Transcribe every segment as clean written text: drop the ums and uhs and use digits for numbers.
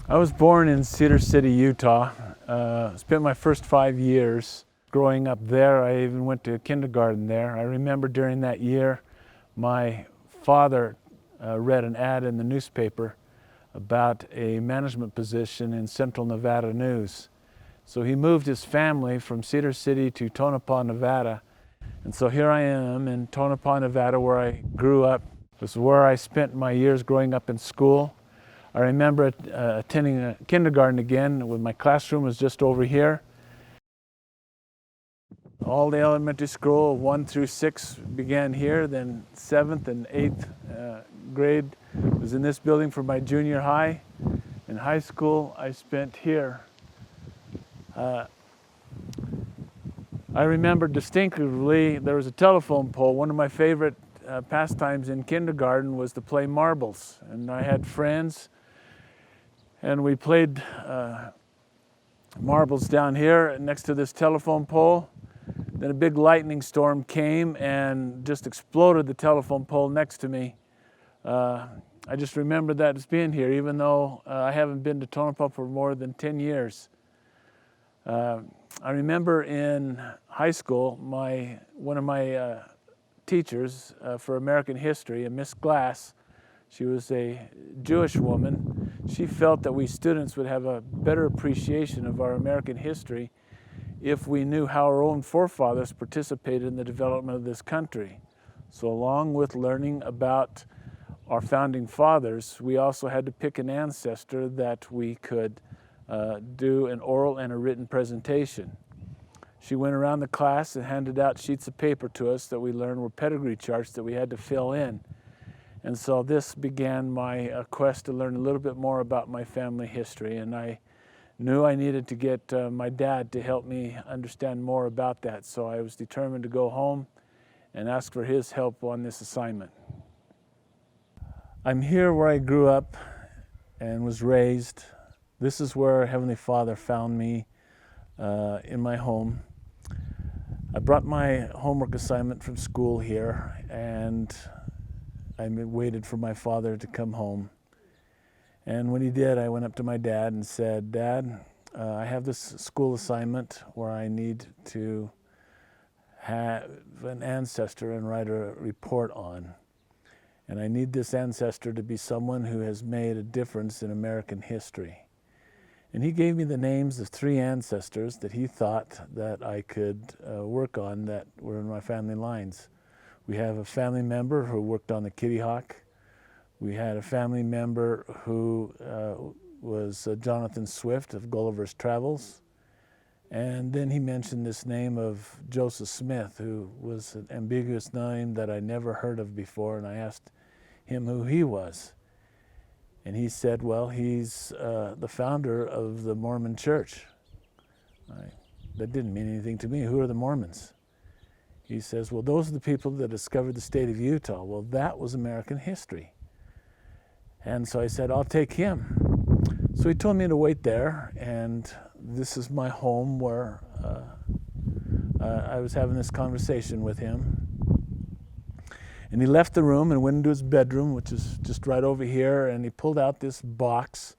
I was born in Cedar City, Utah. Spent my first 5 years growing up there. I even went to kindergarten there. I remember during that year, my father read an ad in the newspaper about a management position in Central Nevada News. So he moved his family from Cedar City to Tonopah, Nevada. And so here I am in Tonopah, Nevada, where I grew up. It was where I spent my years growing up in school. I remember attending a kindergarten again when my classroom was just over here. All the elementary school, 1 through 6, began here. Then 7th and 8th grade was in this building for my junior high. In high school, I spent here. I remember distinctively there was a telephone pole. One of my favorite pastimes in kindergarten was to play marbles. And I had friends, and we played marbles down here next to this telephone pole. Then a big lightning storm came and just exploded the telephone pole next to me. I just remember that as being here, even though I haven't been to Tonopah for more than 10 years. I remember in high school, one of my teachers for American history, a Miss Glass, she was a Jewish woman. She felt that we students would have a better appreciation of our American history if we knew how our own forefathers participated in the development of this country. So along with learning about our founding fathers, we also had to pick an ancestor that we could do an oral and a written presentation. She went around the class and handed out sheets of paper to us that we learned were pedigree charts that we had to fill in. And so this began my quest to learn a little bit more about my family history, and I knew I needed to get my dad to help me understand more about that. So I was determined to go home and ask for his help on this assignment. I'm here where I grew up and was raised. This is where Heavenly Father found me in my home. I brought my homework assignment from school here, and I waited for my father to come home. And when he did, I went up to my dad and said, "Dad, I have this school assignment where I need to have an ancestor and write a report on. And I need this ancestor to be someone who has made a difference in American history." And he gave me the names of 3 ancestors that he thought that I could work on that were in my family lines. We have a family member who worked on the Kitty Hawk. We had a family member who was Jonathan Swift of Gulliver's Travels. And then he mentioned this name of Joseph Smith, who was an ambiguous name that I never heard of before, and I asked him who he was. And he said, well, he's the founder of the Mormon Church. That didn't mean anything to me. Who are the Mormons? He says, well, those are the people that discovered the state of Utah. Well, that was American history. And so I said, I'll take him. So he told me to wait there, and this is my home where I was having this conversation with him. And he left the room and went into his bedroom, which is just right over here, and he pulled out this box.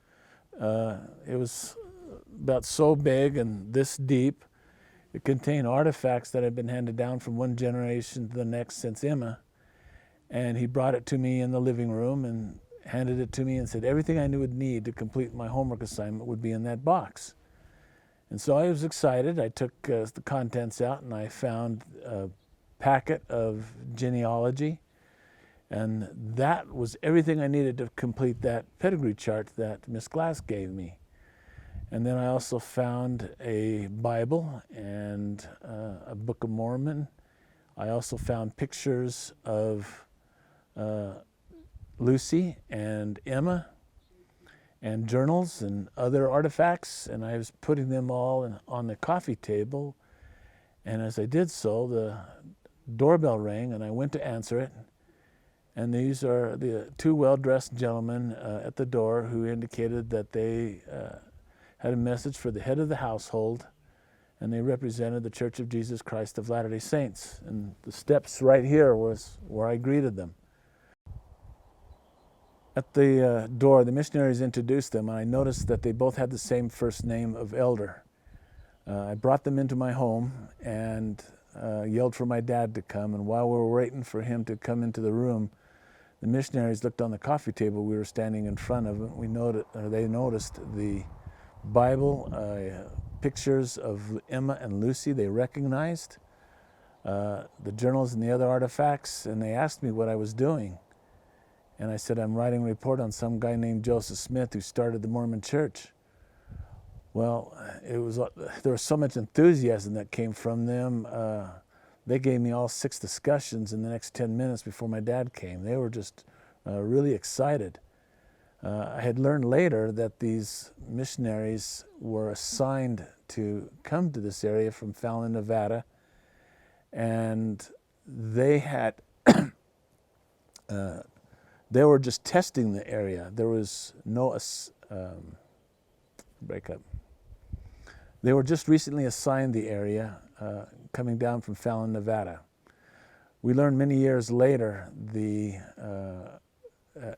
It was about so big and this deep. It contained artifacts that had been handed down from one generation to the next since Emma. And he brought it to me in the living room and handed it to me and said everything I would need to complete my homework assignment would be in that box. And so I was excited. I took the contents out and I found a packet of genealogy, and that was everything I needed to complete that pedigree chart that Miss Glass gave me. And then I also found a Bible and a Book of Mormon. I also found pictures of Lucy and Emma, and journals and other artifacts, and I was putting them all on the coffee table. And as I did so, the doorbell rang, and I went to answer it. And these are the 2 well-dressed gentlemen at the door who indicated that they had a message for the head of the household, and they represented the Church of Jesus Christ of Latter-day Saints. And the steps right here was where I greeted them. At the door, the missionaries introduced them, and I noticed that they both had the same first name of Elder. I brought them into my home and yelled for my dad to come, and while we were waiting for him to come into the room, the missionaries looked on the coffee table we were standing in front of, and they noticed the Bible, pictures of Emma and Lucy they recognized, the journals and the other artifacts, and they asked me what I was doing. And I said, I'm writing a report on some guy named Joseph Smith who started the Mormon Church. Well, there was so much enthusiasm that came from them. They gave me all 6 discussions in the next 10 minutes before my dad came. They were just really excited. I had learned later that these missionaries were assigned to come to this area from Fallon, Nevada, and they had they were just testing the area. There was no breakup. They were just recently assigned the area, coming down from Fallon, Nevada. We learned many years later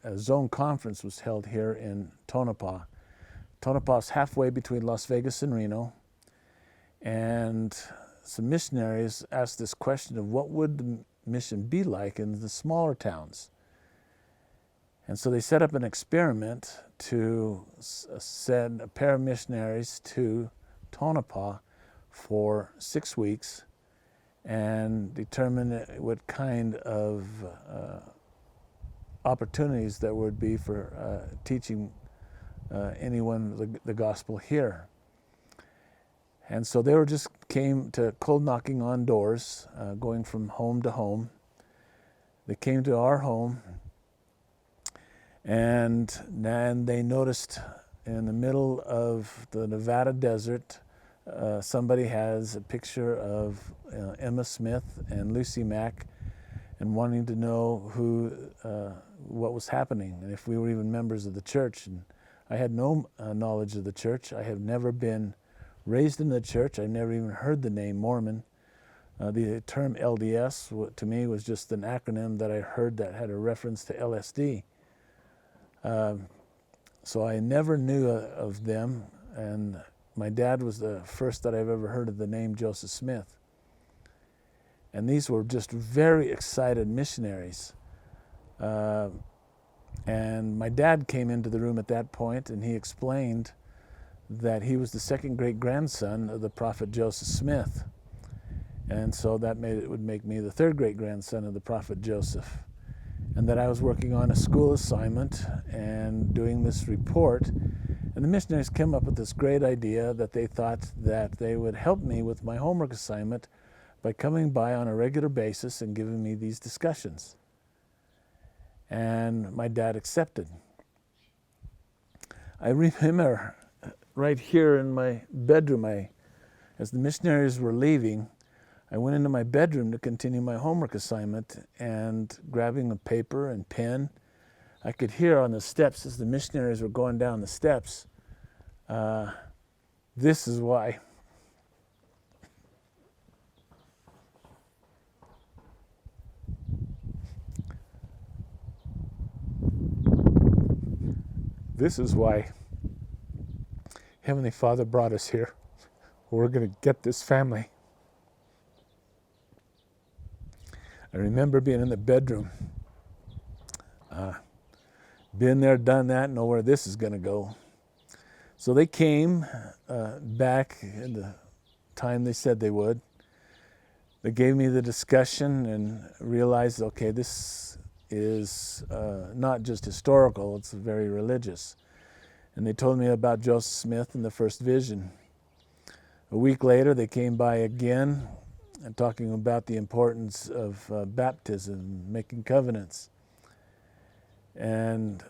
a zone conference was held here in Tonopah. Tonopah is halfway between Las Vegas and Reno, and some missionaries asked this question of what would the mission be like in the smaller towns. And so they set up an experiment to send a pair of missionaries to Tonopah for 6 weeks and determine what kind of opportunities there would be for teaching anyone the gospel here. And so they came to cold knocking on doors, going from home to home. They came to our home, and then they noticed in the middle of the Nevada desert, somebody has a picture of Emma Smith and Lucy Mack, and wanting to know what was happening, and if we were even members of the church. And I had no knowledge of the church. I have never been raised in the church. I never even heard the name Mormon. The term LDS to me was just an acronym that I heard that had a reference to LSD. So I never knew of them, and my dad was the first that I've ever heard of the name Joseph Smith. And these were just very excited missionaries. And my dad came into the room at that point, and he explained that he was the second great-grandson of the prophet Joseph Smith. And so that would make me the third great-grandson of the prophet Joseph. And that I was working on a school assignment and doing this report. And the missionaries came up with this great idea that they thought that they would help me with my homework assignment by coming by on a regular basis and giving me these discussions. And my dad accepted. I remember right here in my bedroom, as the missionaries were leaving, I went into my bedroom to continue my homework assignment, and grabbing a paper and pen, I could hear on the steps as the missionaries were going down the steps, this is why. This is why Heavenly Father brought us here. We're going to get this family. I remember being in the bedroom. Been there, done that, know where this is going to go. So they came back in the time they said they would. They gave me the discussion and realized, okay, this is not just historical, it's very religious. And they told me about Joseph Smith and the first vision. A week later, they came by again and talking about the importance of baptism, making covenants. And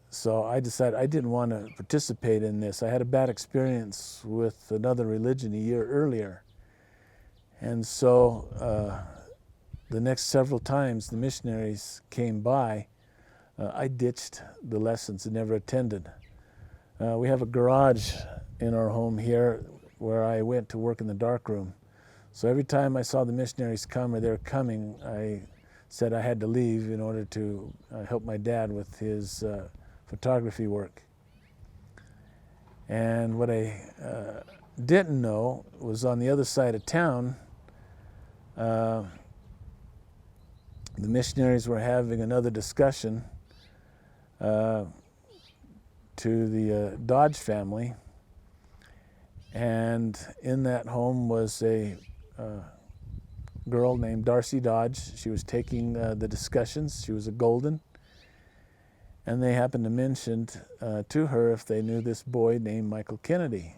so I decided I didn't want to participate in this. I had a bad experience with another religion a year earlier. And so the next several times the missionaries came by, I ditched the lessons and never attended. We have a garage in our home here where I went to work in the darkroom. So every time I saw the missionaries come or they were coming, I said I had to leave in order to help my dad with his photography work. And what I didn't know was on the other side of town, the missionaries were having another discussion to the Dodge family, and in that home was a girl named Darcy Dodge. She was taking the discussions. She was a Golden, and they happened to mention to her if they knew this boy named Michael Kennedy.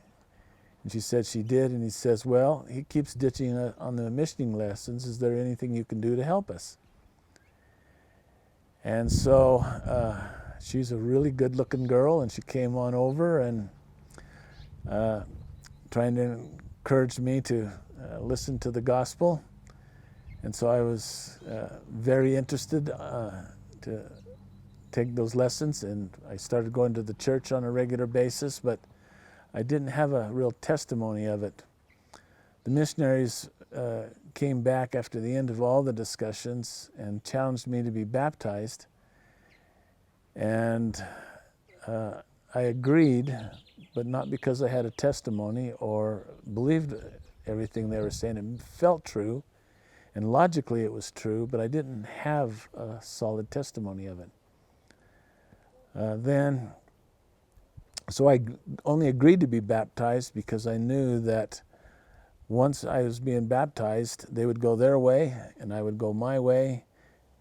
And she said she did, and he says, well, he keeps ditching on the missioning lessons. Is there anything you can do to help us? And so she's a really good-looking girl, and she came on over and trying to encourage me to listen to the gospel. And so I was very interested to take those lessons, and I started going to the church on a regular basis, but I didn't have a real testimony of it. The missionaries came back after the end of all the discussions and challenged me to be baptized, and I agreed, but not because I had a testimony or believed everything they were saying. It felt true, and logically it was true, but I didn't have a solid testimony of it. So I only agreed to be baptized because I knew that once I was being baptized, they would go their way and I would go my way,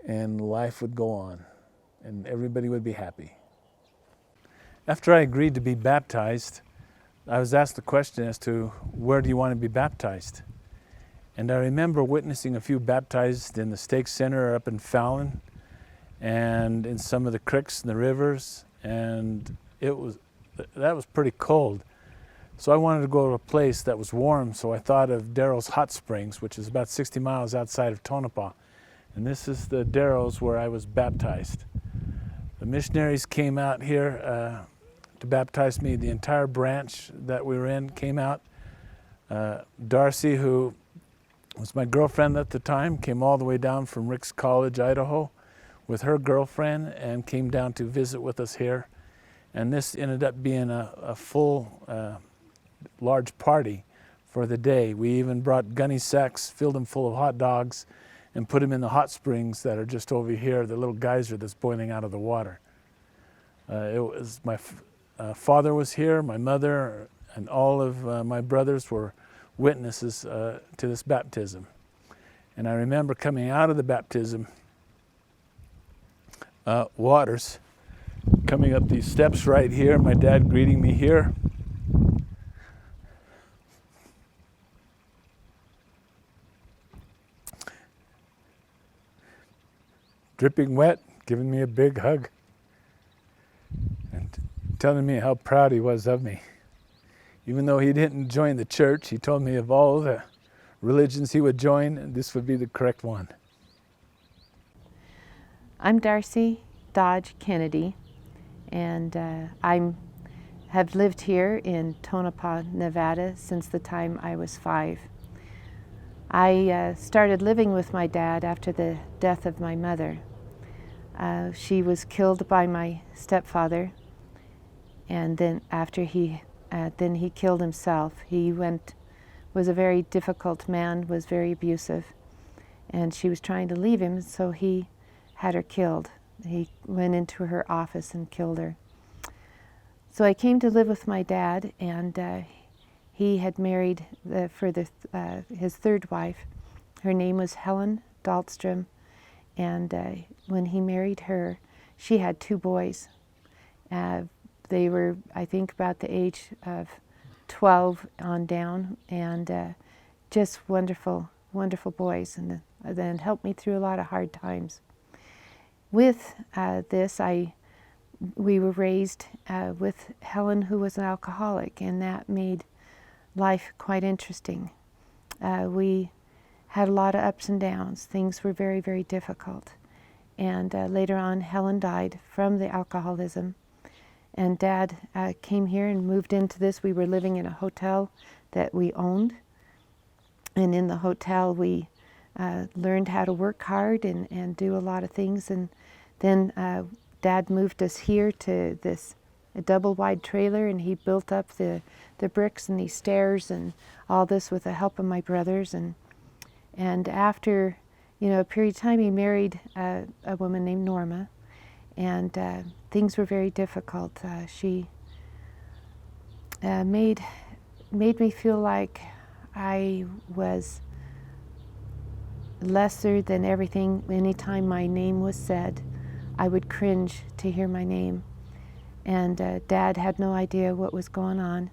and life would go on and everybody would be happy. After I agreed to be baptized, I was asked the question as to where do you want to be baptized? And I remember witnessing a few baptized in the Stake Center up in Fallon and in some of the creeks and the rivers, and that was pretty cold. So I wanted to go to a place that was warm, so I thought of Darrow's Hot Springs, which is about 60 miles outside of Tonopah. And this is the Darrow's where I was baptized. The missionaries came out here to baptize me. The entire branch that we were in came out. Darcy, who was my girlfriend at the time, came all the way down from Ricks College, Idaho, with her girlfriend and came down to visit with us here. And this ended up being a full, large party for the day. We even brought gunny sacks, filled them full of hot dogs, and put them in the hot springs that are just over here, the little geyser that's boiling out of the water. It was my father was here, my mother, and all of my brothers were witnesses to this baptism. And I remember coming out of the baptism waters, coming up these steps right here, my dad greeting me here. Dripping wet, giving me a big hug and telling me how proud he was of me. Even though he didn't join the church, he told me of all the religions he would join, this would be the correct one. I'm Darcy Dodge Kennedy, and I have lived here in Tonopah, Nevada since the time I was 5. I started living with my dad after the death of my mother. She was killed by my stepfather, and then after he killed himself. He was a very difficult man, was very abusive, and she was trying to leave him, so he had her killed. He went into her office and killed her. So I came to live with my dad, and he had married his third wife. Her name was Helen Dahlstrom, and when he married her, she had 2 boys. They were, I think, about the age of 12 on down, and just wonderful, wonderful boys, and then helped me through a lot of hard times. With this, we were raised with Helen, who was an alcoholic, and that made life quite interesting. We had a lot of ups and downs. Things were very, very difficult. And later on, Helen died from the alcoholism. And Dad came here and moved into this. We were living in a hotel that we owned. And in the hotel, we learned how to work hard and do a lot of things. And then Dad moved us here to a double-wide trailer, and he built up the bricks and these stairs and all this with the help of my brothers. And after, a period of time, he married a woman named Norma, and things were very difficult. She made me feel like I was lesser than everything. Anytime my name was said, I would cringe to hear my name. And Dad had no idea what was going on.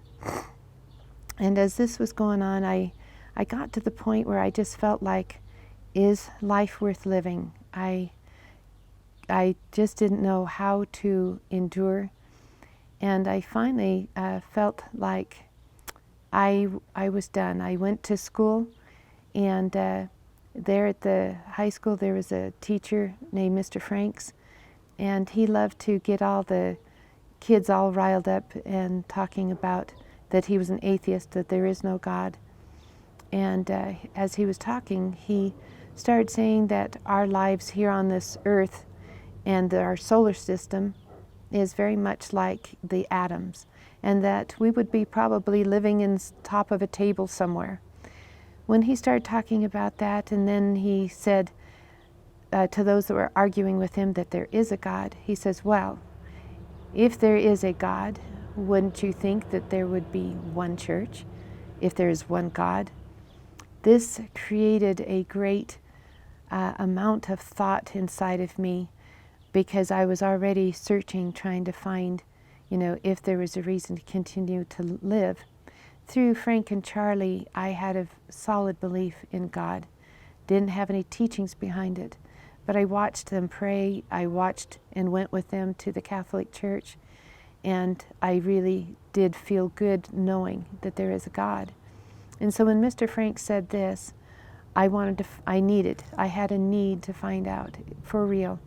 And as this was going on, I got to the point where I just felt like, is life worth living? I just didn't know how to endure. And I finally felt like I was done. I went to school, and there at the high school there was a teacher named Mr. Franks, and he loved to get all the kids all riled up and talking about that he was an atheist, that there is no God. And as he was talking, he started saying that our lives here on this earth and our solar system is very much like the atoms, and that we would be probably living in top of a table somewhere. When he started talking about that, and then he said to those that were arguing with him that there is a God, he says, well, if there is a God, wouldn't you think that there would be one church if there is one God? This created a great amount of thought inside of me, because I was already searching, trying to find, if there was a reason to continue to live. Through Frank and Charlie, I had a solid belief in God. Didn't have any teachings behind it, but I watched them pray. I watched and went with them to the Catholic Church, and I really did feel good knowing that there is a God. And so when Mr. Frank said this, I had a need to find out, for real,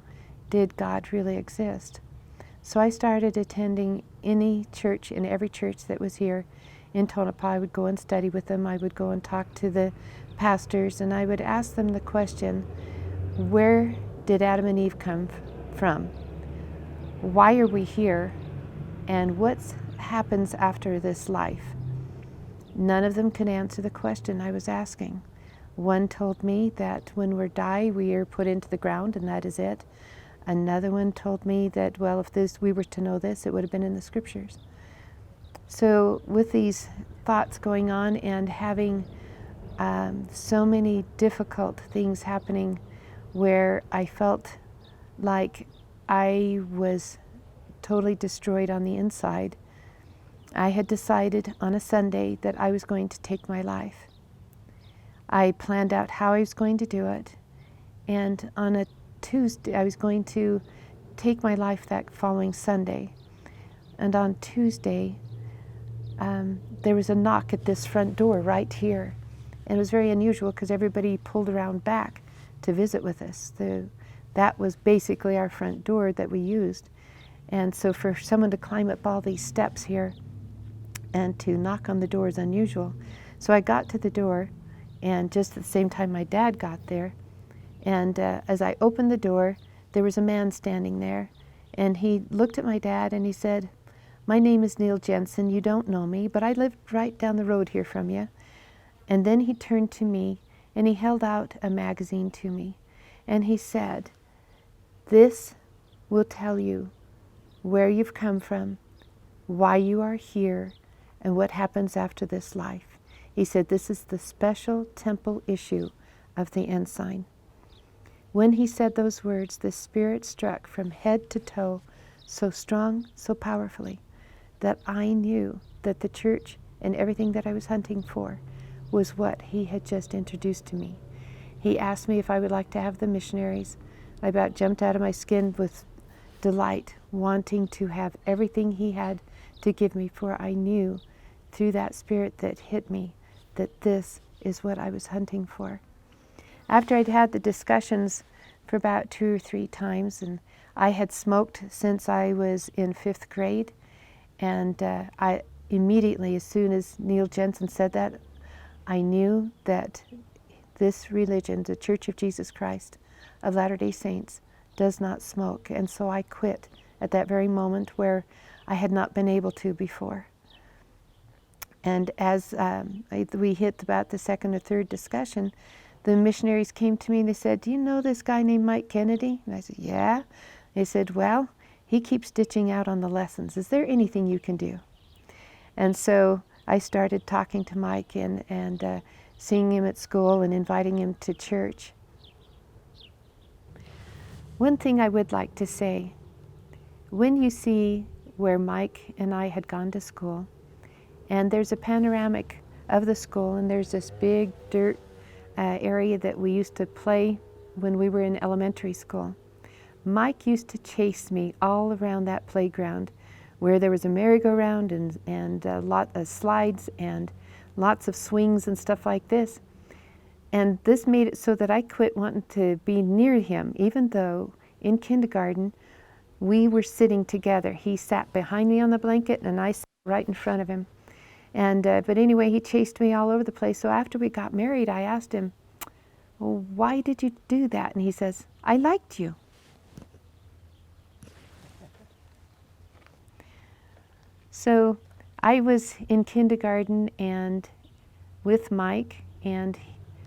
did God really exist? So I started attending any church, in every church that was here in Tonopah. I would go and study with them. I would go and talk to the pastors, and I would ask them the question, where did Adam and Eve come from? Why are we here? And what happens after this life? None of them could answer the question I was asking. One told me that when we die, we are put into the ground, and that is it. Another one told me that, well, if we were to know this, it would have been in the scriptures. So with these thoughts going on and having so many difficult things happening where I felt like I was totally destroyed on the inside, I had decided on a Sunday that I was going to take my life. I planned out how I was going to do it, and on a Tuesday, I was going to take my life that following Sunday. And on Tuesday, there was a knock at this front door right here. And it was very unusual because everybody pulled around back to visit with us. That was basically our front door that we used. And so for someone to climb up all these steps here and to knock on the door is unusual. So I got to the door, and just at the same time my dad got there. And as I opened the door, there was a man standing there, and he looked at my dad and he said, my name is Neil Jensen. You don't know me, but I live right down the road here from you. And then he turned to me and he held out a magazine to me, and he said, this will tell you where you've come from, why you are here, and what happens after this life. He said, this is the special temple issue of the Ensign. When he said those words, the Spirit struck from head to toe so strong, so powerfully, that I knew that the church and everything that I was hunting for was what he had just introduced to me. He asked me if I would like to have the missionaries. I about jumped out of my skin with delight, wanting to have everything he had to give me, for I knew through that Spirit that hit me that this is what I was hunting for. After I'd had the discussions for about 2 or 3 times, and I had smoked since I was in 5th grade, and I immediately, as soon as Neil Jensen said that, I knew that this religion, the Church of Jesus Christ of Latter-day Saints, does not smoke. And so I quit at that very moment where I had not been able to before. And as we hit about the second or third discussion, the missionaries came to me and they said, "Do you know this guy named Mike Kennedy?" And I said, "Yeah." They said, "Well, he keeps ditching out on the lessons. Is there anything you can do?" And so I started talking to Mike and seeing him at school and inviting him to church. One thing I would like to say, when you see where Mike and I had gone to school, and there's a panoramic of the school, and there's this big dirt area that we used to play when we were in elementary school. Mike used to chase me all around that playground where there was a merry-go-round and a lot of slides and lots of swings and stuff like this. And this made it so that I quit wanting to be near him, even though in kindergarten we were sitting together. He sat behind me on the blanket and I sat right in front of him. And but anyway, he chased me all over the place. So after we got married, I asked him, "Well, why did you do that?" And he says, "I liked you." So I was in kindergarten and with Mike, and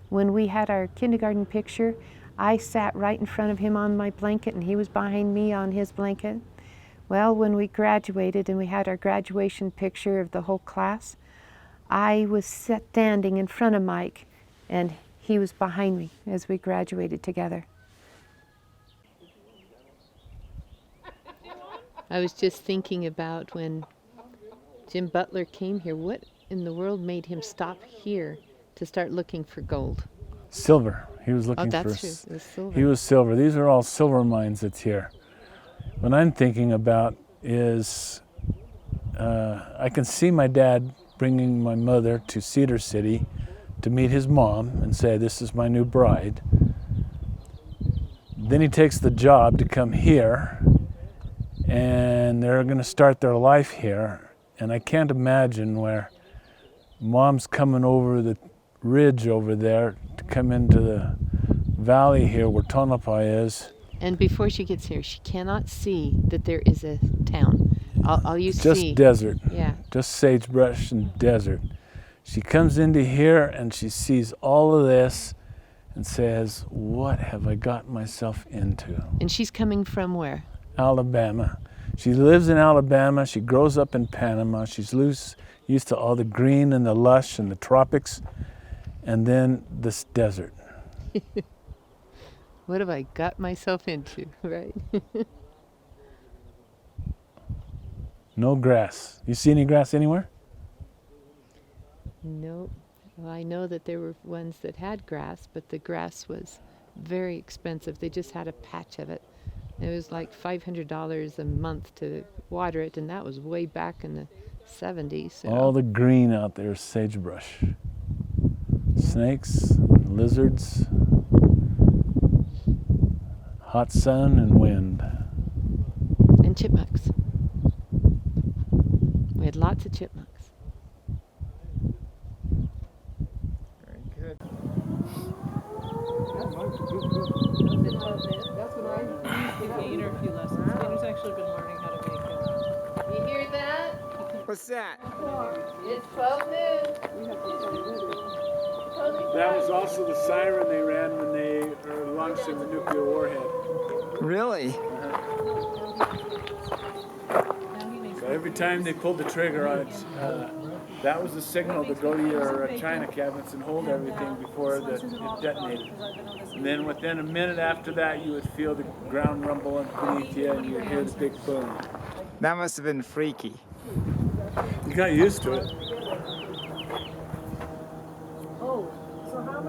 when we had our kindergarten picture, I sat right in front of him on my blanket and he was behind me on his blanket. Well, when we graduated and we had our graduation picture of the whole class, I was standing in front of Mike and he was behind me as we graduated together. I was just thinking about when Jim Butler came here, what in the world made him stop here to start looking for gold? Silver. He was looking for. True. It was silver. He was silver. These are all silver mines that's here. What I'm thinking about is I can see my dad bringing my mother to Cedar City to meet his mom and say, "This is my new bride." Then he takes the job to come here, and they're going to start their life here. And I can't imagine where mom's coming over the ridge over there to come into the valley here where Tonopah is. And before she gets here, she cannot see that there is a town. All you see. Just desert. Yeah. Just sagebrush and desert. She comes into here and she sees all of this and says, "What have I got myself into?" And she's coming from where? Alabama. She lives in Alabama. She grows up in Panama. She's used to all the green and the lush and the tropics, and then this desert. What have I got myself into, right? No grass. You see any grass anywhere? Nope. Well, I know that there were ones that had grass, but the grass was very expensive. They just had a patch of it. It was like $500 a month to water it, and that was way back in the 70s. So. All the green out there is sagebrush. Snakes, lizards, hot sun and wind. And chipmunks. We had lots of chipmunks. Very good. That's what I give Gainer a few lessons. Gainer's actually been learning how to make it. You hear that? What's that? It's 12 noon. That was also the siren they ran when they were launching the nuclear warhead. Really? So every time they pulled the trigger on it, that was the signal to go to your China cabinets and hold everything before it detonated. And then within a minute after that, you would feel the ground rumble beneath you and you'd hear the big boom. That must have been freaky. You got used to it.